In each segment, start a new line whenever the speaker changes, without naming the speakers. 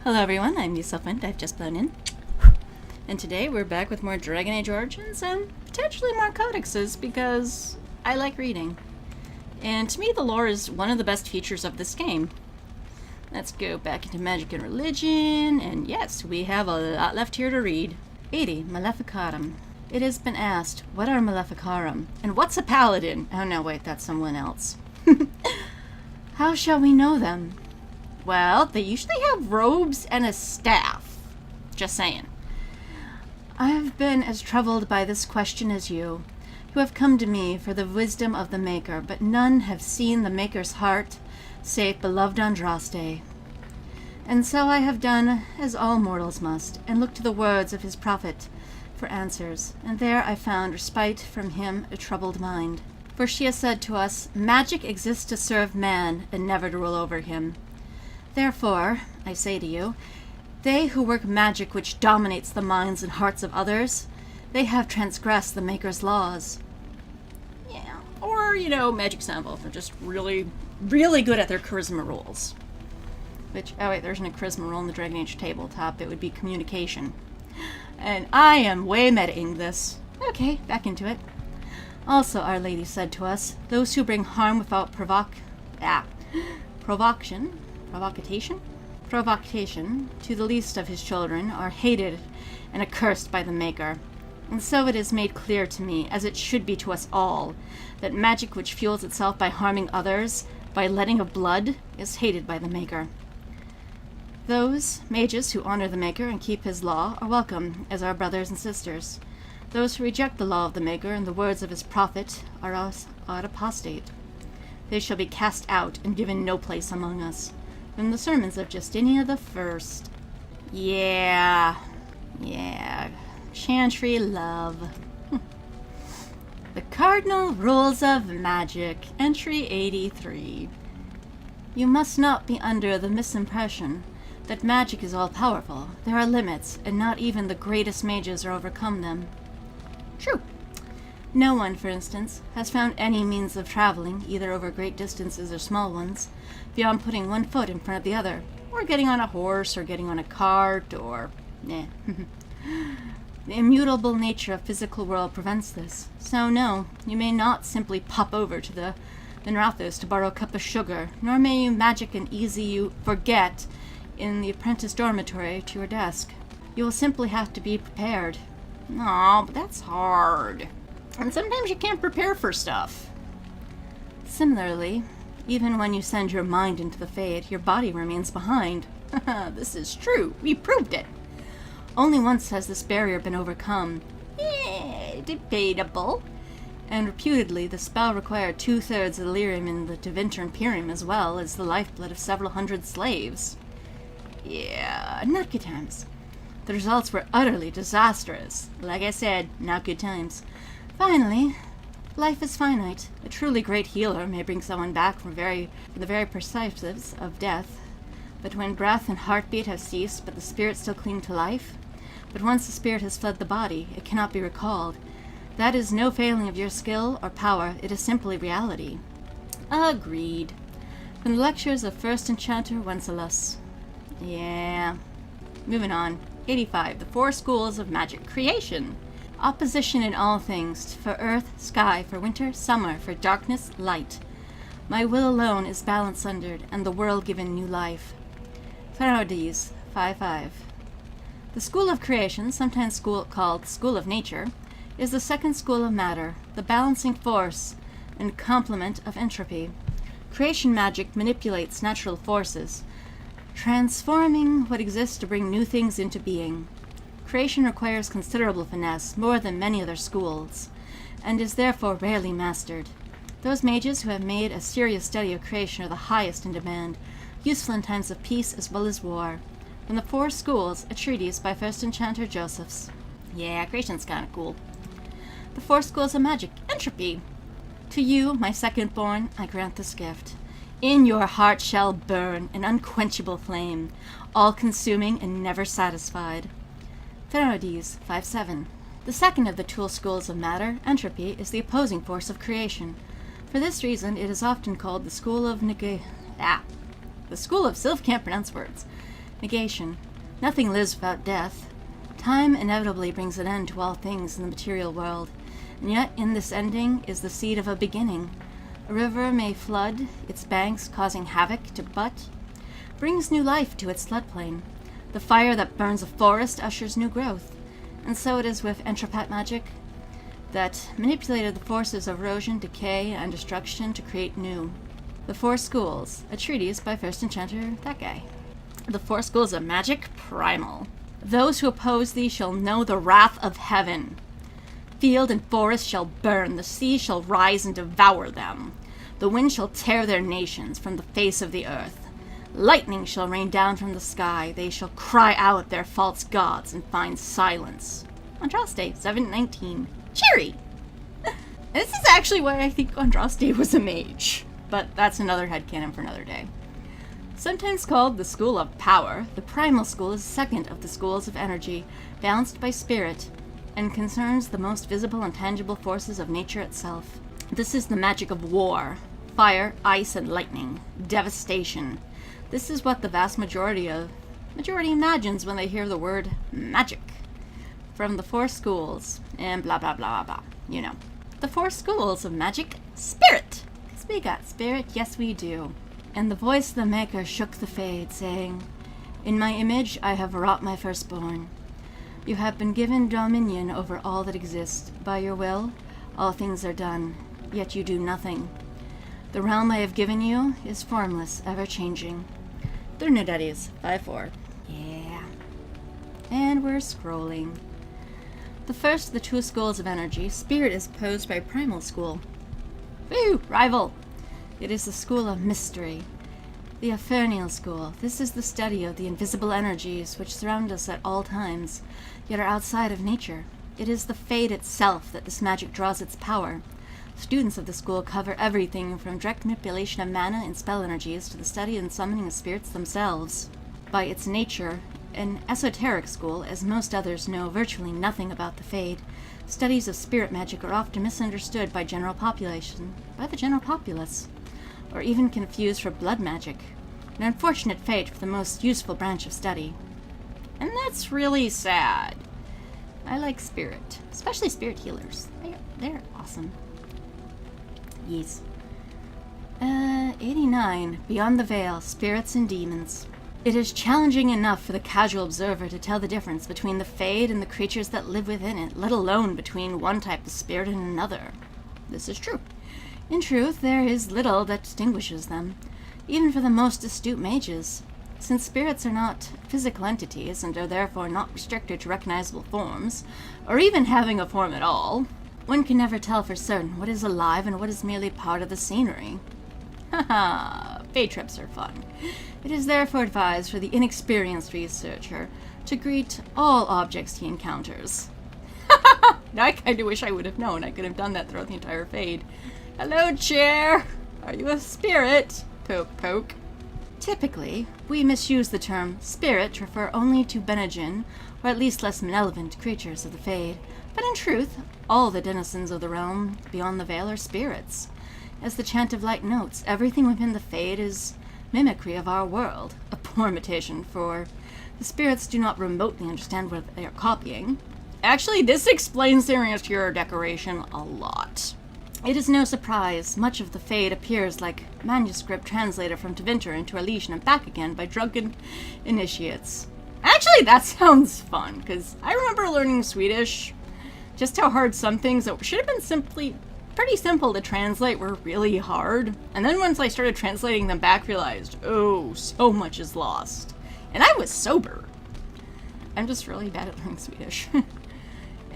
Hello everyone, I'm Yuselfant. I've just blown in. And today we're back with more Dragon Age Origins and potentially more Codices because I like reading. And to me the lore is one of the best features of this game. Let's go back into Magic and Religion, and yes, we have a lot left here to read. 80, Maleficarum. It has been asked, what are Maleficarum? And what's a paladin? Oh no, wait, that's someone else. How shall we know them? Well, they usually have robes and a staff. Just saying. I have been as troubled by this question as you, who have come to me for the wisdom of the Maker, but none have seen the Maker's heart, save beloved Andraste. And so I have done as all mortals must, and looked to the words of his prophet for answers, and there I found respite from him a troubled mind. For she has said to us, magic exists to serve man, and never to rule over him. Therefore, I say to you, they who work magic which dominates the minds and hearts of others, they have transgressed the Maker's laws. Yeah, or, magic sample. They're just really, really good at their charisma rolls. Which, oh wait, there isn't a charisma roll in the Dragon Age tabletop. It would be communication. And I am way metaing this. Okay, back into it. Also, Our Lady said to us, those who bring harm without provocation to the least of his children are hated and accursed by the Maker. And so it is made clear to me, as it should be to us all, that magic which fuels itself by harming others, by letting of blood, is hated by the Maker. Those mages who honor the Maker and keep his law are welcome as our brothers and sisters. Those who reject the law of the Maker and the words of his prophet are apostate. They shall be cast out and given no place among us. From the sermons of Justinia the First. Yeah. Chantry love. The Cardinal Rules of Magic, Entry 83. You must not be under the misimpression that magic is all-powerful. There are limits, and not even the greatest mages are overcome them. True. No one, for instance, has found any means of traveling, either over great distances or small ones, beyond putting one foot in front of the other, or getting on a horse, or getting on a cart, or... The immutable nature of physical world prevents this. So no, you may not simply pop over to the Nrathos to borrow a cup of sugar, nor may you magic an easy you forget in the apprentice dormitory to your desk. You will simply have to be prepared. Aw, but that's hard. And sometimes you can't prepare for stuff. Similarly, even when you send your mind into the Fade, your body remains behind. This is true. We proved it. Only once has this barrier been overcome. Debatable. And reputedly, the spell required 2/3 of the lyrium in the Tevinter Imperium as well as the lifeblood of several hundred slaves. Yeah, not good times. The results were utterly disastrous. Like I said, not good times. Finally, life is finite. A truly great healer may bring someone back from the very perspectives of death. But when breath and heartbeat have ceased, but the spirit still cling to life, but once the spirit has fled the body, it cannot be recalled. That is no failing of your skill or power. It is simply reality. Agreed. From the lectures of First Enchanter Wenceslas. Yeah. Moving on. 85. The Four Schools of Magic Creation. Opposition in all things, for earth, sky, for winter, summer, for darkness, light. My will alone is balance sundered, and the world given new life. Codices 5:5. The School of Creation, sometimes called School of Nature, is the second school of matter, the balancing force and complement of entropy. Creation magic manipulates natural forces, transforming what exists to bring new things into being. Creation requires considerable finesse, more than many other schools, and is therefore rarely mastered. Those mages who have made a serious study of creation are the highest in demand, useful in times of peace as well as war. From the Four Schools, a treatise by First Enchanter Josephs. Yeah, creation's kinda cool. The Four Schools of Magic, Entropy. To you, my second-born, I grant this gift. In your heart shall burn an unquenchable flame, all-consuming and never satisfied. Codices 5:7. The second of the two schools of matter, entropy, is the opposing force of creation. For this reason, it is often called the school of the school of Sylph can't pronounce words. Negation. Nothing lives without death. Time inevitably brings an end to all things in the material world, and yet in this ending is the seed of a beginning. A river may flood its banks, causing havoc but brings new life to its floodplain. The fire that burns a forest ushers new growth, and so it is with entropat magic that manipulated the forces of erosion, decay, and destruction to create new. The Four Schools, a treatise by first enchanter, that guy. The Four Schools of Magic, primal. Those who oppose thee shall know the wrath of heaven. Field and forest shall burn, the sea shall rise and devour them. The wind shall tear their nations from the face of the earth. Lightning shall rain down from the sky. They shall cry out their false gods and find silence. Andraste, 719. Cheery! This is actually why I think Andraste was a mage, but that's another headcanon for another day. Sometimes called the School of Power, the Primal School is the second of the schools of energy, balanced by spirit, and concerns the most visible and tangible forces of nature itself. This is the magic of war, fire, ice, and lightning, devastation. This is what the vast majority imagines when they hear the word magic. From the Four Schools, and blah blah blah blah, you know. The Four Schools of Magic, Spirit! Because we got spirit, yes we do. And the voice of the Maker shook the Fade, saying, In my image I have wrought my firstborn. You have been given dominion over all that exists. By your will, all things are done, yet you do nothing. The realm I have given you is formless, ever-changing. Daddies, 5-4. Yeah. And we're scrolling. The first of the two schools of energy, Spirit, is posed by Primal School. Woo! Rival! It is the school of mystery. The Ephemeral School. This is the study of the invisible energies which surround us at all times, yet are outside of nature. It is the Fade itself that this magic draws its power. Students of the school cover everything from direct manipulation of mana and spell energies to the study and summoning of spirits themselves. By its nature, an esoteric school, as most others know virtually nothing about the Fade, studies of spirit magic are often misunderstood by the general populace, or even confused for blood magic. An unfortunate fate for the most useful branch of study. And that's really sad. I like spirit, especially spirit healers. They're awesome. Yes. 89. Beyond the Veil, Spirits and Demons. It is challenging enough for the casual observer to tell the difference between the Fade and the creatures that live within it, let alone between one type of spirit and another. This is true. In truth, there is little that distinguishes them, even for the most astute mages. Since spirits are not physical entities and are therefore not restricted to recognizable forms, or even having a form at all, one can never tell for certain what is alive and what is merely part of the scenery. Haha, Fade trips are fun. It is therefore advised for the inexperienced researcher to greet all objects he encounters. Now I kind of wish I would have known. I could have done that throughout the entire Fade. Hello, chair! Are you a spirit? Poke, poke. Typically, we misuse the term spirit to refer only to Benegin, or at least less malevolent creatures of the Fade. But in truth, all the denizens of the realm beyond the veil are spirits. As the Chant of Light notes, everything within the Fade is mimicry of our world, a poor imitation, for the spirits do not remotely understand what they are copying. Actually, this explains their interior decoration a lot. It is no surprise much of the Fade appears like manuscript translated from Tevinter into Elysian and back again by drunken initiates. Actually, that sounds fun, because I remember learning Swedish, just how hard some things that should have been pretty simple to translate were really hard. And then once I started translating them back, realized, oh, so much is lost. And I was sober. I'm just really bad at learning Swedish.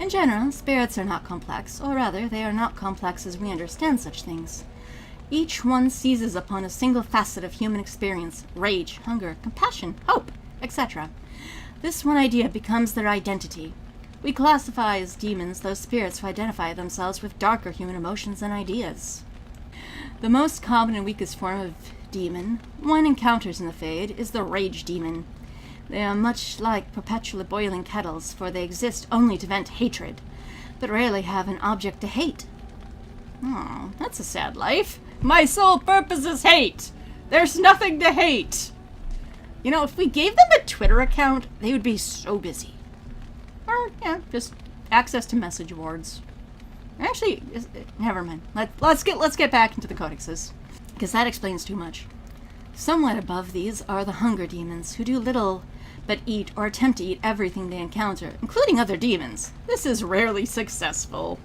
In general, spirits are not complex, or rather, they are not complex as we understand such things. Each one seizes upon a single facet of human experience, rage, hunger, compassion, hope, etc. This one idea becomes their identity. We classify as demons those spirits who identify themselves with darker human emotions and ideas. The most common and weakest form of demon one encounters in the Fade is the rage demon. They are much like perpetually boiling kettles, for they exist only to vent hatred, but rarely have an object to hate. Oh, that's a sad life. My sole purpose is hate. There's nothing to hate. You know, if we gave them a Twitter account, they would be so busy. Or, yeah, just access to message boards. Actually, never mind. Let's get back into the codices, because that explains too much. Somewhat above these are the hunger demons, who do little but eat or attempt to eat everything they encounter, including other demons. This is rarely successful,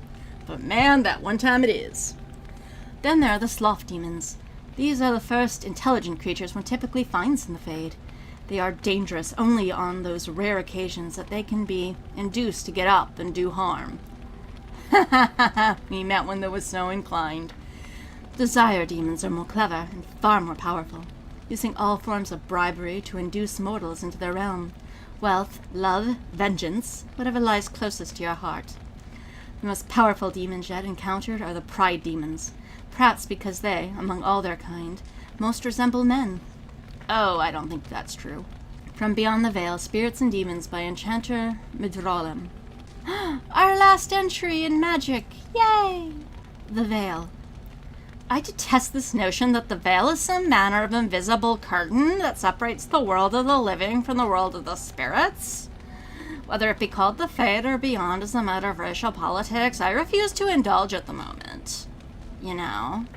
but man, that one time it is. Then there are the sloth demons. These are the first intelligent creatures one typically finds in the Fade. They are dangerous only on those rare occasions that they can be induced to get up and do harm. Ha ha ha ha, we met one that was so inclined. Desire demons are more clever and far more powerful, using all forms of bribery to induce mortals into their realm. Wealth, love, vengeance, whatever lies closest to your heart. The most powerful demons yet encountered are the pride demons, perhaps because they, among all their kind, most resemble men. Oh, I don't think that's true. From Beyond the Veil, Spirits and Demons by Enchanter Midrolem. Our last entry in magic! Yay! The Veil. I detest this notion that the veil is some manner of invisible curtain that separates the world of the living from the world of the spirits. Whether it be called the Fade or Beyond is a matter of racial politics I refuse to indulge at the moment. You know,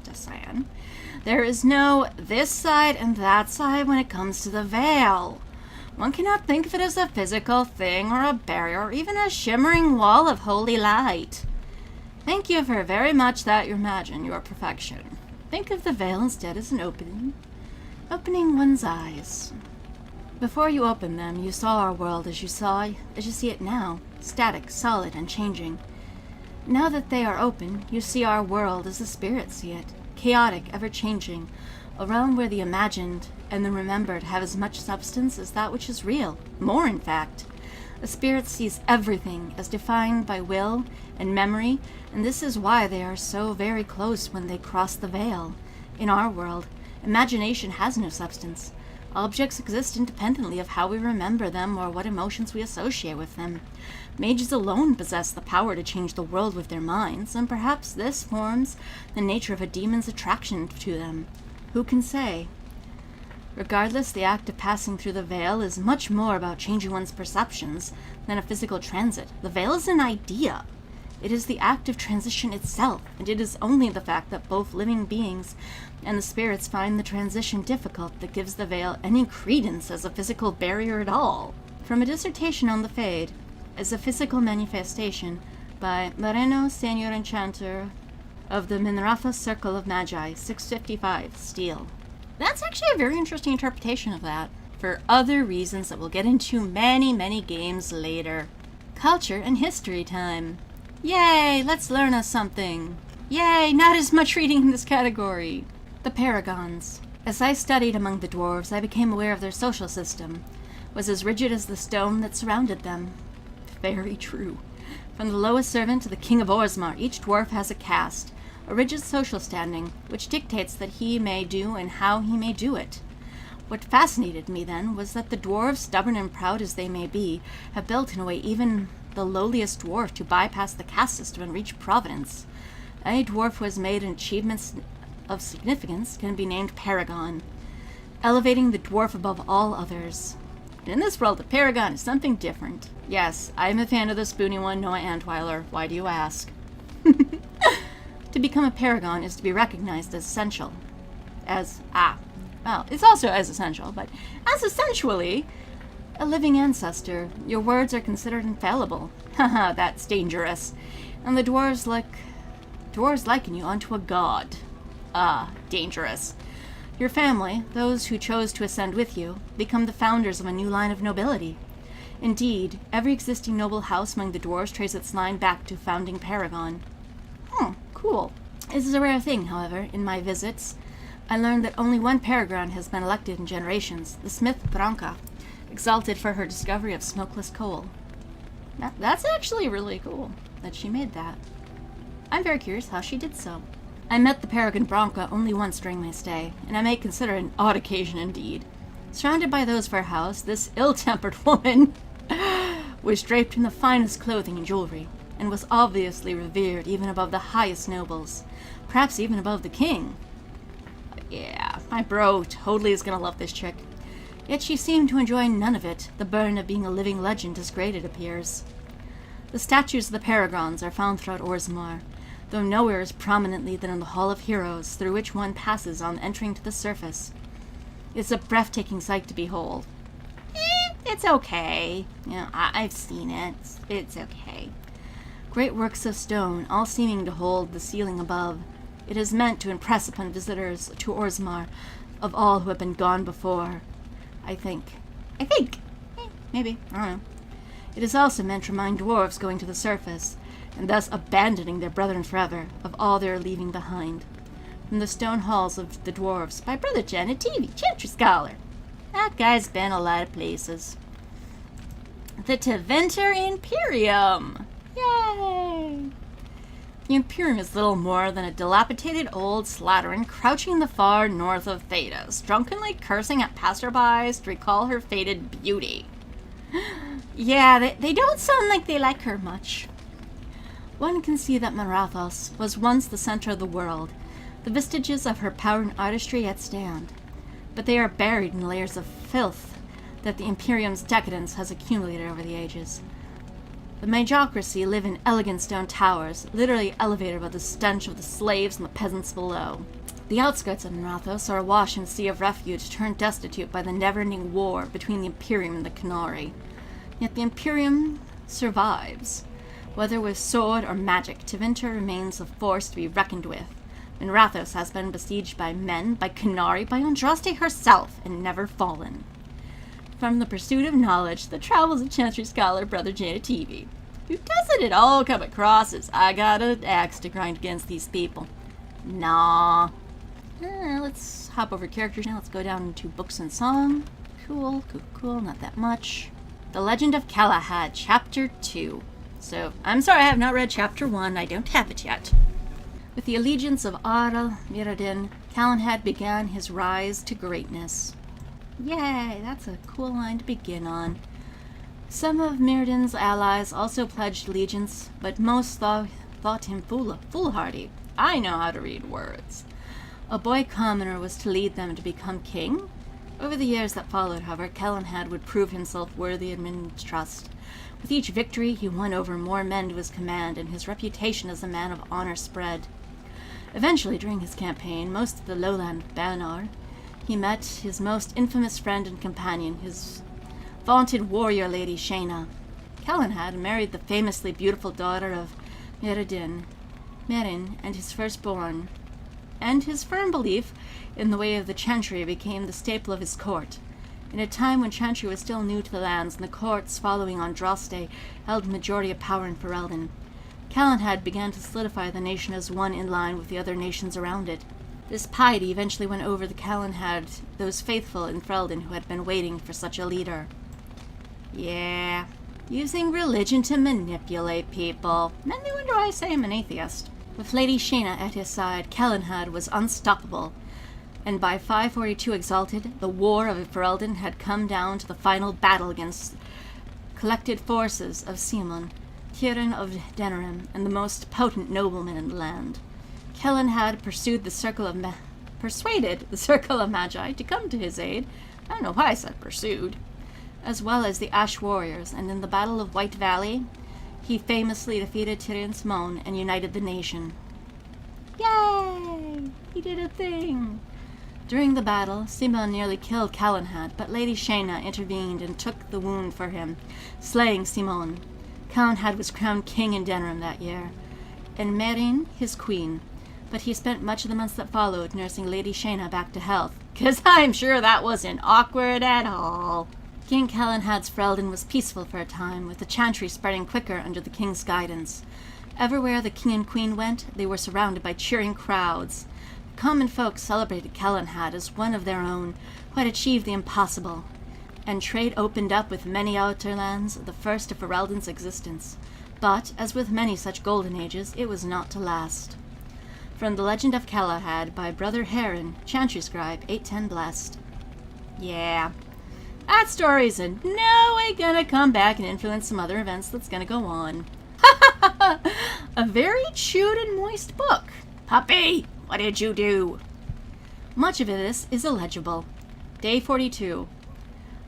just saying. There is no this side and that side when it comes to the veil. One cannot think of it as a physical thing or a barrier or even a shimmering wall of holy light. Thank you for very much that you imagine your perfection. Think of the veil instead as an opening one's eyes. Before you opened them, you saw our world as you see it now, static, solid, and changing. Now that they are open, you see our world as the spirits see it, chaotic, ever-changing, a realm where the imagined and the remembered have as much substance as that which is real, more in fact. The spirit sees everything as defined by will and memory, and this is why they are so very close when they cross the veil. In our world, imagination has no substance. Objects exist independently of how we remember them or what emotions we associate with them. Mages alone possess the power to change the world with their minds, and perhaps this forms the nature of a demon's attraction to them. Who can say? Regardless, the act of passing through the veil is much more about changing one's perceptions than a physical transit. The veil is an idea. It is the act of transition itself, and it is only the fact that both living beings and the spirits find the transition difficult that gives the veil any credence as a physical barrier at all. From a dissertation on the Fade, as a physical manifestation by Moreno Senior Enchanter of the Minrafa Circle of Magi, 655, Steel. That's actually a very interesting interpretation of that, for other reasons that we'll get into many, many games later. Culture and history time. Yay, let's learn us something. Yay, not as much reading in this category. The Paragons. As I studied among the dwarves, I became aware of their social system. Was as rigid as the stone that surrounded them. Very true. From the lowest servant to the king of Orzammar, each dwarf has a caste, a rigid social standing, which dictates that he may do and how he may do it. What fascinated me then was that the dwarves, stubborn and proud as they may be, have built in a way even the lowliest dwarf to bypass the caste system and reach providence. Any dwarf who has made achievements of significance can be named Paragon, elevating the dwarf above all others. And in this world, a paragon is something different. Yes, I am a fan of the spoony one, Noah Antweiler. Why do you ask? To become a paragon is to be recognized as essential. Well, it's also as essential, but as essentially a living ancestor. Your words are considered infallible. Haha, that's dangerous. And the dwarves liken you unto a god. Dangerous. Your family, those who chose to ascend with you, become the founders of a new line of nobility. Indeed, every existing noble house among the dwarves traces its line back to founding Paragon. Cool. This is a rare thing, however. In my visits, I learned that only one Paragon has been elected in generations, the smith Branca, exalted for her discovery of smokeless coal. That's actually really cool that she made that. I'm very curious how she did so. I met the Paragon Branca only once during my stay, and I may consider it an odd occasion indeed. Surrounded by those of her house, this ill-tempered woman was draped in the finest clothing and jewelry, and was obviously revered even above the highest nobles, perhaps even above the king. Yeah, my bro totally is gonna love this chick. Yet she seemed to enjoy none of it, the burden of being a living legend as great, it appears. The statues of the Paragons are found throughout Orzammar, though nowhere as prominently than in the Hall of Heroes, through which one passes on entering to the surface. It's a breathtaking sight to behold. It's okay. I've seen it. It's okay. Great works of stone, all seeming to hold the ceiling above. It is meant to impress upon visitors to Orzammar of all who have been gone before. I think. Maybe. I don't know. It is also meant to remind dwarves going to the surface, and thus abandoning their brethren forever, of all they are leaving behind. From the stone halls of the dwarves, by Brother Genetivi, Chantry Scholar. That guy's been a lot of places. The Tevinter Imperium! Yay! The Imperium is little more than a dilapidated old slattern crouching in the far north of Thedas, drunkenly cursing at passerbys to recall her faded beauty. Yeah, they don't sound like they like her much. One can see that Marathos was once the center of the world. The vestiges of her power and artistry yet stand, but they are buried in layers of filth that the Imperium's decadence has accumulated over the ages. The Majocracy live in elegant stone towers, literally elevated above the stench of the slaves and the peasants below. The outskirts of Marathos are awash in a sea of refuge, turned destitute by the never-ending war between the Imperium and the Canary. Yet the Imperium survives. Whether with sword or magic, Tevinter remains a force to be reckoned with. Marathos has been besieged by men, by Canary, by Andraste herself, and never fallen. From the pursuit of knowledge, the travels of Chantry Scholar Brother Genetivi, who doesn't it all come across as, I got an axe to grind against these people. Nah. Let's hop over characters now. Let's go down into books and song. Cool, not that much. The Legend of Galahad, Chapter 2. So, I'm sorry I have not read Chapter 1. I don't have it yet. With the allegiance of Arl Mirrodin, Galahad began his rise to greatness. Yay, that's a cool line to begin on. Some of Mirrodin's allies also pledged allegiance, but most thought him foolhardy. I know how to read words. A boy commoner was to lead them to become king. Over the years that followed, however, Galahad would prove himself worthy of men's trust. With each victory, he won over more men to his command, and his reputation as a man of honor spread. Eventually, during his campaign, most of the lowland of Banar, he met his most infamous friend and companion, his vaunted warrior lady Shayna. Galahad married the famously beautiful daughter of Merin and his firstborn, and his firm belief in the way of the Chantry became the staple of his court. In a time when Chantry was still new to the lands and the courts following Andraste held the majority of power in Ferelden, Galahad began to solidify the nation as one in line with the other nations around it. This piety eventually won over the Galahad, those faithful in Ferelden who had been waiting for such a leader. Yeah, using religion to manipulate people. Then they wonder why I say I'm an atheist. With Lady Shayna at his side, Galahad was unstoppable, and by 542 exalted, the war of Ferelden had come down to the final battle against collected forces of Simon, Tyrant of Denerim, and the most potent nobleman in the land. Galahad persuaded the Circle of Magi to come to his aid. I don't know why I said pursued. As well as the Ash Warriors, and in the Battle of White Valley, he famously defeated Tyrant Simon and united the nation. Yay! He did a thing! During the battle, Simon nearly killed Galahad, but Lady Shayna intervened and took the wound for him, slaying Simon. Galahad was crowned king in Denerim that year, and Merin his queen, but he spent much of the months that followed nursing Lady Shayna back to health, 'cause I'm sure that wasn't awkward at all. King Galahad's Ferelden was peaceful for a time, with the Chantry spreading quicker under the king's guidance. Everywhere the king and queen went, they were surrounded by cheering crowds. Common folk celebrated Galahad as one of their own, who had achieved the impossible, and trade opened up with many outer lands, the first of Ferelden's existence. But, as with many such golden ages, it was not to last. From the Legend of Galahad by Brother Heron, Chantry Scribe, 810 Blessed. Yeah, that story's in no way gonna come back and influence some other events that's gonna go on. A very chewed and moist book. Puppy, what did you do? Much of this is illegible. Day 42.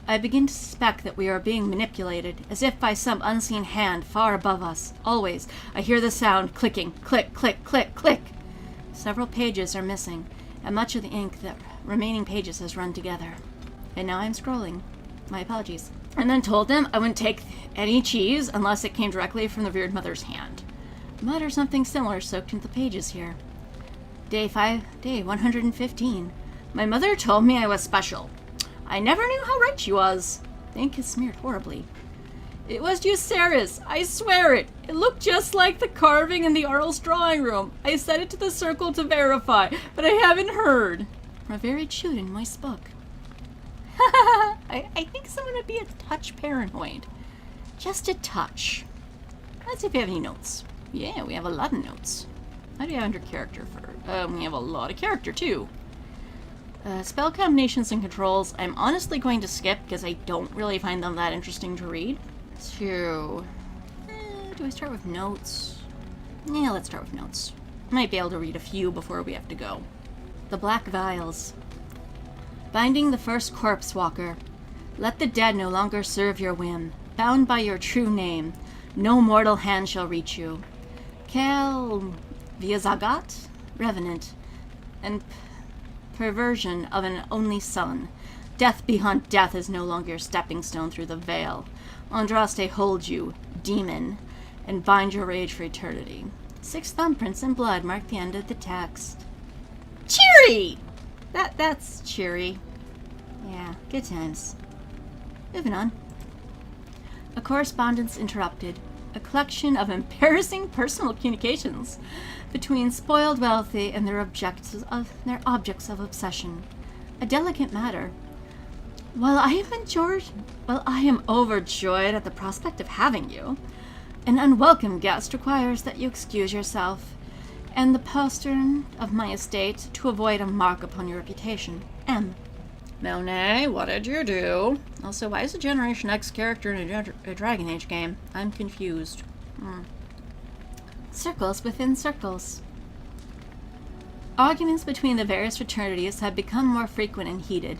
I begin to suspect that we are being manipulated, as if by some unseen hand far above us. Always, I hear the sound clicking, click, click, click, click. Several pages are missing, and much of the ink that remaining pages has run together. And now I'm scrolling. My apologies. And then told them I wouldn't take any cheese unless it came directly from the Weird Mother's hand. Mud or something similar soaked into the pages here. Day 115. My mother told me I was special. I never knew how right she was. The ink is smeared horribly. It was Euceris, I swear it. It looked just like the carving in the Arl's drawing room. I sent it to the circle to verify, but I haven't heard. A very chewed and moist book. I think someone would be a touch paranoid. Just a touch. Let's see if we have any notes. Yeah, we have a lot of notes. How do you have under character for? We have a lot of character too. Spell combinations and controls, I'm honestly going to skip because I don't really find them that interesting to read. So, do I start with notes? Yeah, let's start with notes. Might be able to read a few before we have to go. The Black Vials. Binding the first corpse walker. Let the dead no longer serve your whim. Bound by your true name, no mortal hand shall reach you. Kel Viazagat, Revenant, and perversion of an only son. Death beyond death is no longer your stepping stone through the veil. Andraste holds you, demon, and bind your rage for eternity. 6 thumbprints in blood mark the end of the text. Cheery! That's cheery. Yeah, good times. Moving on. A correspondence interrupted. A collection of embarrassing personal communications between spoiled wealthy and their objects of obsession. A delicate matter. While I am overjoyed at the prospect of having you, an unwelcome guest requires that you excuse yourself and the postern of my estate to avoid a mark upon your reputation. M. Monet, what did you do? Also, why is a Generation X character in a Dragon Age game? I'm confused. Circles within circles. Arguments between the various fraternities have become more frequent and heated.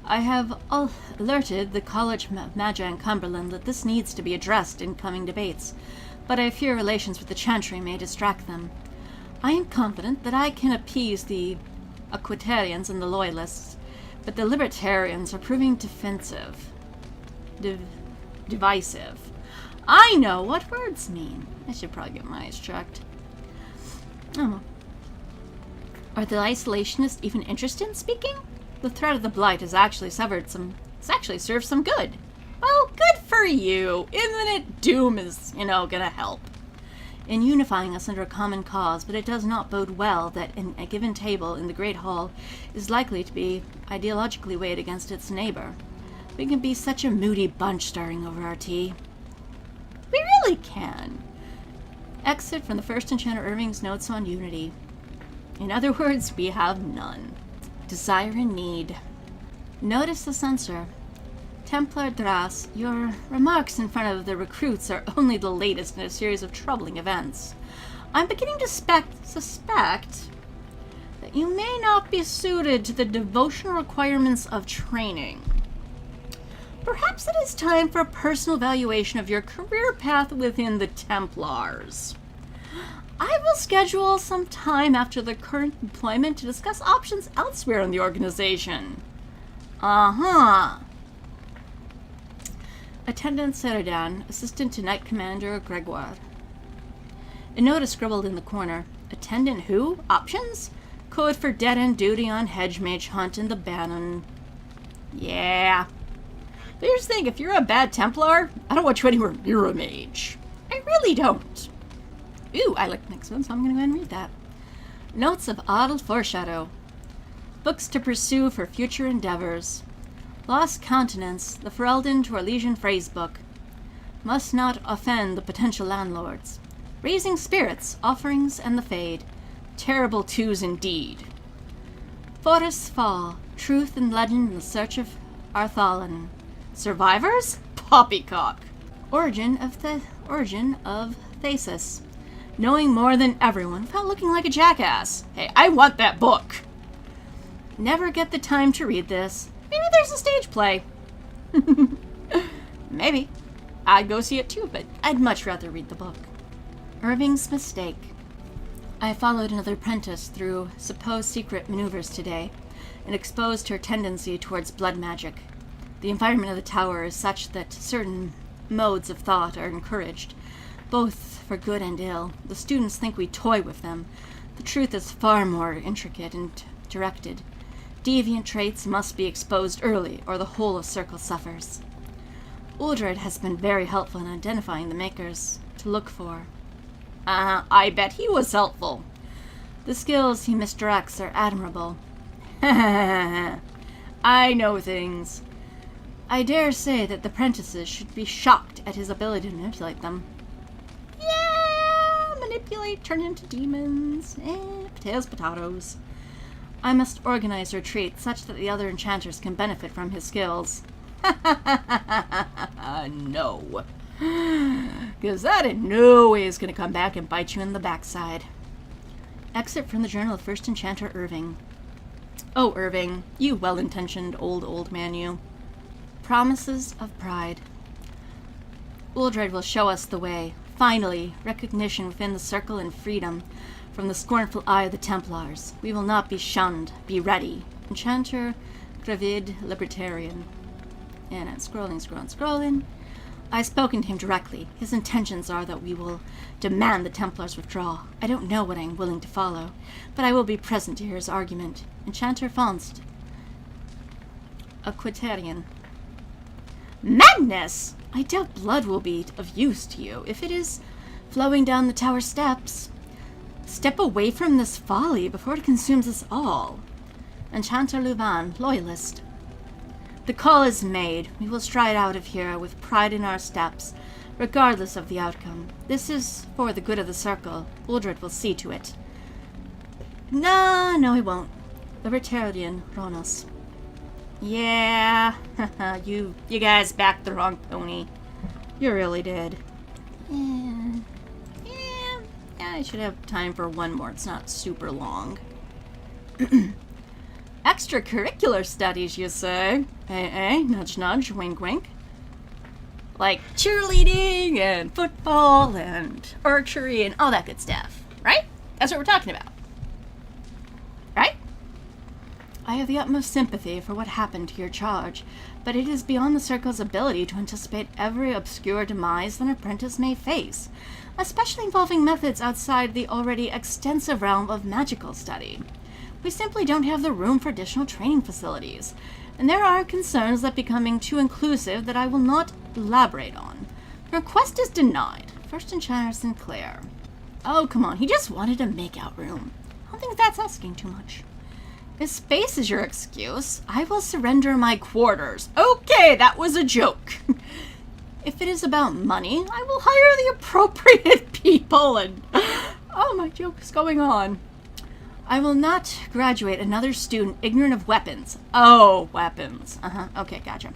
I have alerted the College of Magi in Cumberland that this needs to be addressed in coming debates, but I fear relations with the Chantry may distract them. I am confident that I can appease the Aquitarians and the Loyalists, but the Libertarians are proving divisive. I know what words mean. I should probably get my eyes checked. Oh. Are the isolationists even interested in speaking? The threat of the blight has actually served some good. Well, good for you. Imminent doom is, gonna help in unifying us under a common cause, but it does not bode well that a given table in the Great Hall is likely to be ideologically weighed against its neighbor. We can be such a moody bunch starring over our tea. We really can. Exit from the First Enchanter Irving's Notes on Unity. In other words, we have none. Desire and need. Notice the censor. Templar Dras, your remarks in front of the recruits are only the latest in a series of troubling events. I'm beginning to suspect that you may not be suited to the devotional requirements of training. Perhaps it is time for a personal evaluation of your career path within the Templars. I will schedule some time after the current employment to discuss options elsewhere in the organization. Uh-huh. Attendant Seridan, assistant to Knight Commander Gregoire. A note is scribbled in the corner. Attendant who? Options? Code for dead-end duty on Hedge Mage Hunt in the Bannon. Yeah. But here's the thing, if you're a bad Templar, I don't want you anywhere near a mage. I really don't. Ooh, I like the next one, so I'm going to go ahead and read that. Notes of Adel Foreshadow. Books to pursue for future endeavors. Lost Countenance, the Ferelden to Orlesian Phrase Book. Must not offend the potential landlords. Raising Spirits, Offerings and the Fade. Terrible twos indeed. Forest's Fall, Truth and Legend in the Search of Arthalan. Survivors? Poppycock. Origin of Thesis. Knowing more than everyone without looking like a jackass. Hey, I want that book. Never get the time to read this. Maybe there's a stage play. Maybe. I'd go see it too, but I'd much rather read the book. Irving's mistake. I followed another apprentice through supposed secret maneuvers today and exposed her tendency towards blood magic. The environment of the tower is such that certain modes of thought are encouraged, both for good and ill. The students think we toy with them. The truth is far more intricate and directed. Deviant traits must be exposed early, or the whole of Circle suffers. Uldred has been very helpful in identifying the makers to look for. I bet he was helpful. The skills he misdirects are admirable. I know things. I dare say that the apprentices should be shocked at his ability to manipulate them. Yeah, manipulate, turn into demons. Potatoes, potatoes. I must organize a retreat such that the other enchanters can benefit from his skills. No. Because that in no way is going to come back and bite you in the backside. Excerpt from the Journal of First Enchanter Irving. Oh, Irving, you well-intentioned old man you. Promises of pride. Uldred will show us the way. Finally, recognition within the circle and freedom from the scornful eye of the Templars. We will not be shunned. Be ready. Enchanter, Gravid, Libertarian. And I'm scrolling. I've spoken to him directly. His intentions are that we will demand the Templars withdraw. I don't know what I am willing to follow, but I will be present to hear his argument. Enchanter Faunst. Aquitarian. Madness! I doubt blood will be of use to you. If it is flowing down the tower steps, step away from this folly before it consumes us all. Enchanter Luvan, Loyalist. The call is made. We will stride out of here with pride in our steps, regardless of the outcome. This is for the good of the circle. Uldred will see to it. No, he won't. Libertarian, Ronos. Yeah, you guys backed the wrong pony. You really did. Yeah, I should have time for one more. It's not super long. Extracurricular studies, you say? Nudge, nudge, wink, wink. Like cheerleading and football and archery and all that good stuff, right? That's what we're talking about. Right? I have the utmost sympathy for what happened to your charge, but it is beyond the Circle's ability to anticipate every obscure demise an apprentice may face, especially involving methods outside the already extensive realm of magical study. We simply don't have the room for additional training facilities, and there are concerns that becoming too inclusive that I will not elaborate on. The request is denied. First Enchanter Sinclair. Oh, come on, he just wanted a make-out room. I don't think that's asking too much. If space is your excuse, I will surrender my quarters. Okay, that was a joke. If it is about money, I will hire the appropriate people and... Oh, my joke is going on. I will not graduate another student ignorant of weapons. Oh, weapons. Okay, gotcha.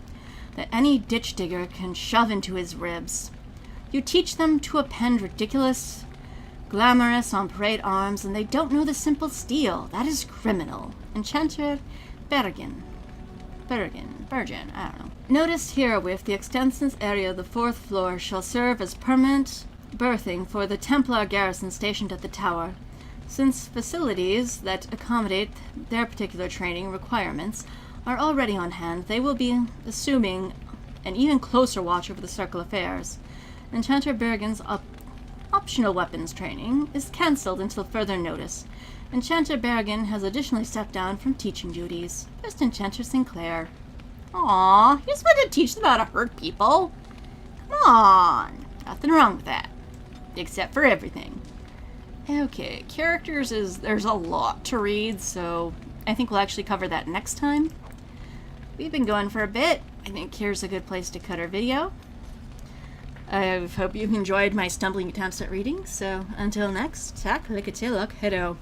That any ditch digger can shove into his ribs. You teach them to append ridiculous, glamorous on parade arms, and they don't know the simple steel. That is criminal. Enchanter Bergen, I don't know. Notice herewith the extensive area of the 4th floor shall serve as permanent berthing for the Templar garrison stationed at the tower. Since facilities that accommodate their particular training requirements are already on hand, they will be assuming an even closer watch over the Circle affairs. Enchanter Bergen's optional weapons training is cancelled until further notice. Enchanter Bergen has additionally stepped down from teaching duties. First Enchanter Sinclair. Aww, he just wanted to teach them how to hurt people. Come on. Nothing wrong with that. Except for everything. Okay, characters there's a lot to read, so I think we'll actually cover that next time. We've been going for a bit. I think here's a good place to cut our video. I hope you've enjoyed my stumbling attempts at reading, so until next, tak, likatilok, hello.